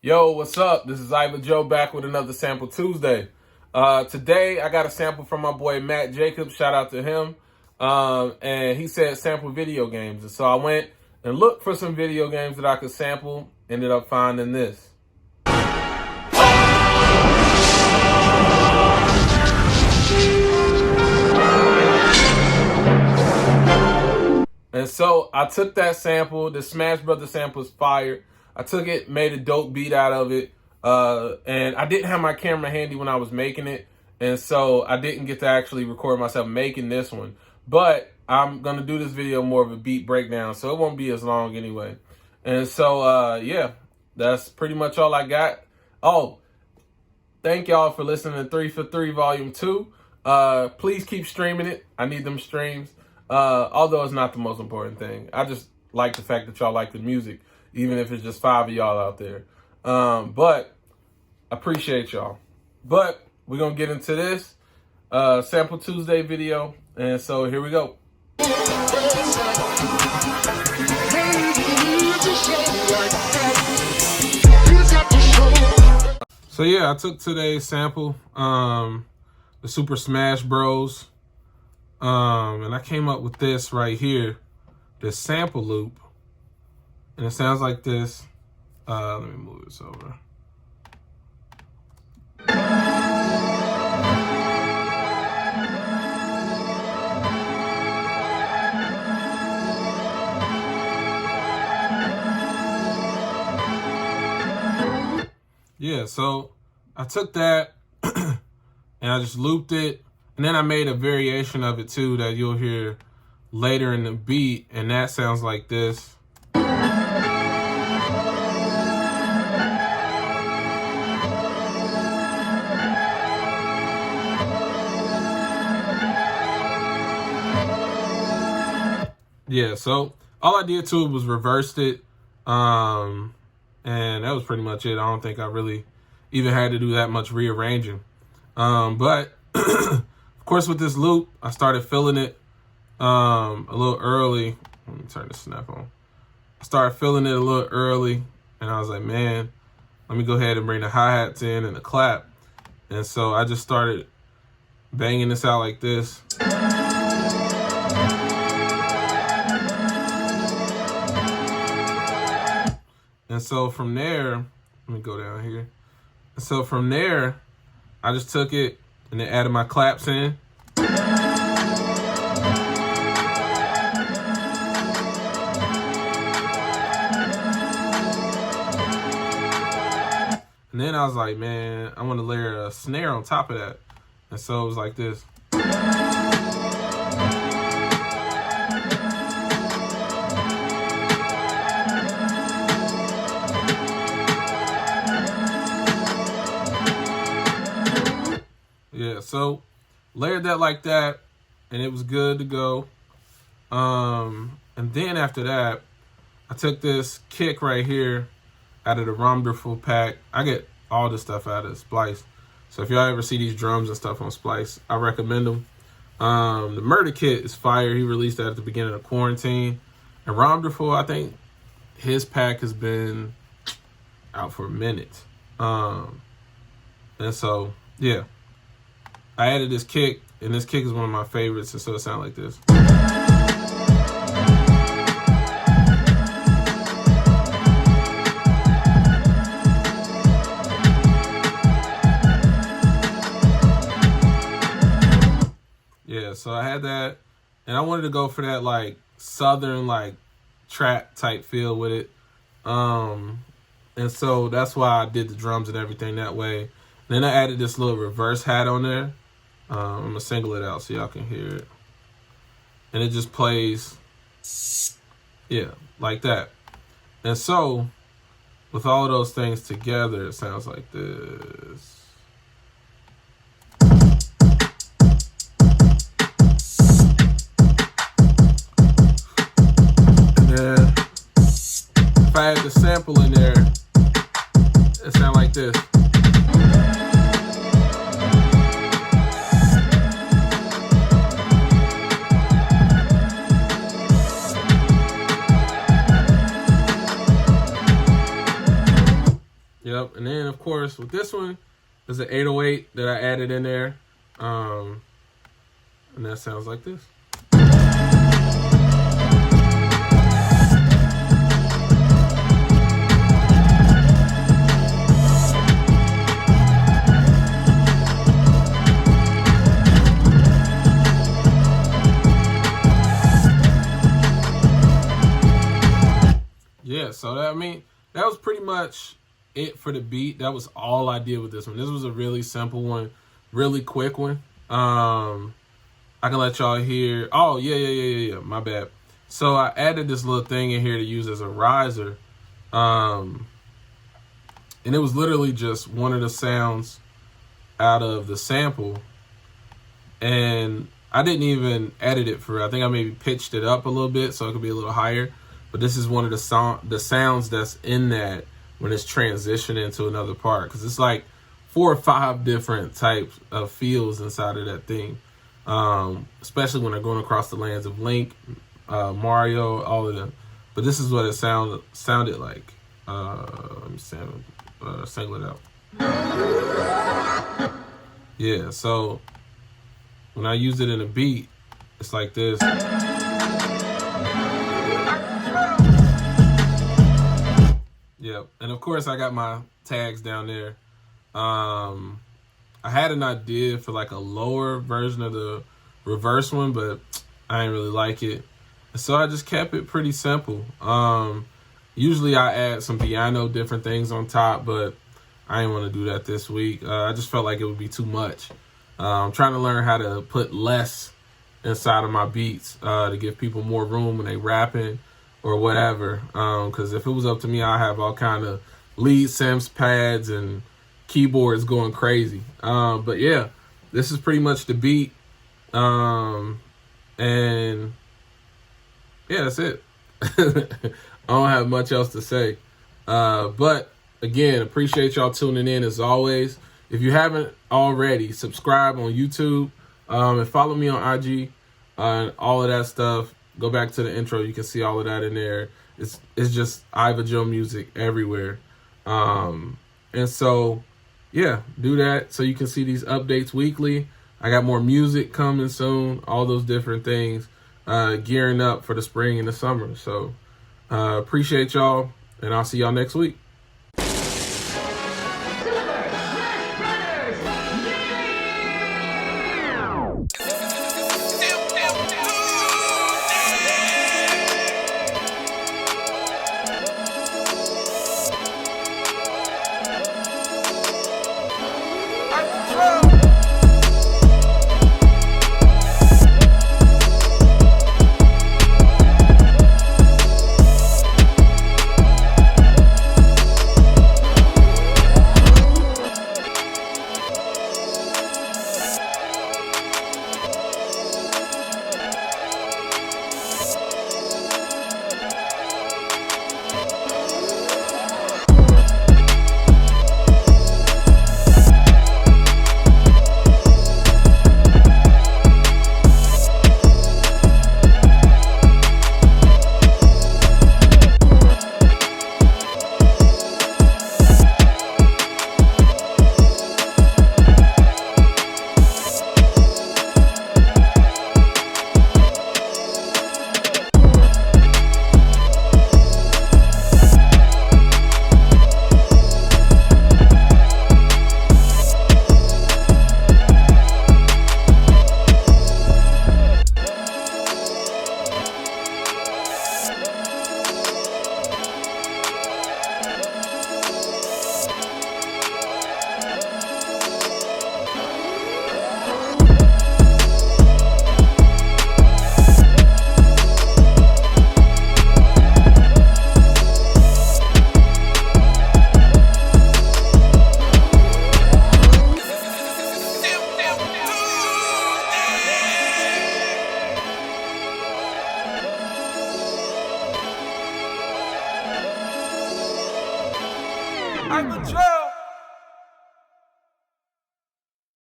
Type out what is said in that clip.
Yo, what's up? This is Iva Joe back with another Sample Tuesday. Today, I got a sample from my boy Matt Jacobs. Shout out to him. And he said sample video games. And so I went and looked for some video games that I could sample. Ended up finding this. And so I took that sample. The Smash Brothers sample is fire. I took it, made a dope beat out of it. And I didn't have my camera handy when I was making it. And so I didn't get to actually record myself making this one. But I'm going to do this video more of a beat breakdown, so it won't be as long anyway. And so, yeah, that's pretty much all I got. Oh, thank y'all for listening to 3 for 3 Volume 2. Please keep streaming it. I need them streams. Although it's not the most important thing. I just like the fact that y'all like the music, even if it's just 5 of y'all out there. But appreciate y'all. But we're going to get into this Sample Tuesday video. And so here we go. So yeah, I took today's sample, the Super Smash Bros. And I came up with this right here, this sample loop. And it sounds like this. Let me move this over. Yeah, so I took that and I just looped it. And then I made a variation of it too that you'll hear later in the beat. And that sounds like this. Yeah, so all I did to it was reversed it. And that was pretty much it. I don't think I really even had to do that much rearranging. But of course, with this loop, I started filling it a little early. Let me turn the snap on. I started filling it a little early, and I was like, man, let me go ahead and bring the hi-hats in and the clap. And so I just started banging this out like this. And so from there, let me go down here. And so from there, I just took it and then added my claps in. And then I was like, man, I want to layer a snare on top of that. And so it was like this. Yeah, so layered that like that, and it was good to go. And then after that, I took this kick right here out of the Wonderful pack. I get all this stuff out of Splice. So if y'all ever see these drums and stuff on Splice, I recommend them. The Murder Kit is fire. He released that at the beginning of quarantine. And Wonderful, I think his pack has been out for a minute. And so, yeah. I added this kick, and this kick is one of my favorites, and so it sounds like this. Yeah, so I had that, and I wanted to go for that, like, southern, like, trap type feel with it. And so that's why I did the drums and everything that way. And then I added this little reverse hat on there. I'm going to single it out so y'all can hear it. And it just plays, yeah, like that. And so, with all of those things together, it sounds like this. And then, if I had the sample in there, it sounds like this. Yep. And then, of course, with this one, there's an 808 that I added in there. And that sounds like this. Yeah, so that was pretty much it for the beat. That was all I did with this one. This was a really simple one, really quick one. I can let y'all hear. Oh, yeah. My bad. So I added this little thing in here to use as a riser. And it was literally just one of the sounds out of the sample. And I didn't even edit it for it. I think I maybe pitched it up a little bit so it could be a little higher. But this is one of the sounds that's in that when it's transitioning to another part. Because it's like 4 or 5 different types of feels inside of that thing. Especially when they're going across the lands of Link, Mario, all of them. But this is what it sounded like. Let me single it out. Yeah, so when I use it in a beat, it's like this. Yep, and of course I got my tags down there. I had an idea for like a lower version of the reverse one, but I didn't really like it. So I just kept it pretty simple. Usually I add some piano, different things on top, but I didn't want to do that this week. I just felt like it would be too much. I'm trying to learn how to put less inside of my beats to give people more room when they rapping or whatever. Because if it was up to me, I'd have all kind of lead synths, pads, and keyboards going crazy. But yeah, this is pretty much the beat. And yeah, that's it. I don't have much else to say. But again, appreciate y'all tuning in as always. If you haven't already, subscribe on YouTube and follow me on IG and all of that stuff. Go back to the intro. You can see all of that in there. It's just Iva Joe music everywhere. And so, yeah, do that so you can see these updates weekly. I got more music coming soon, all those different things, gearing up for the spring and the summer. So appreciate y'all, and I'll see y'all next week. I'm a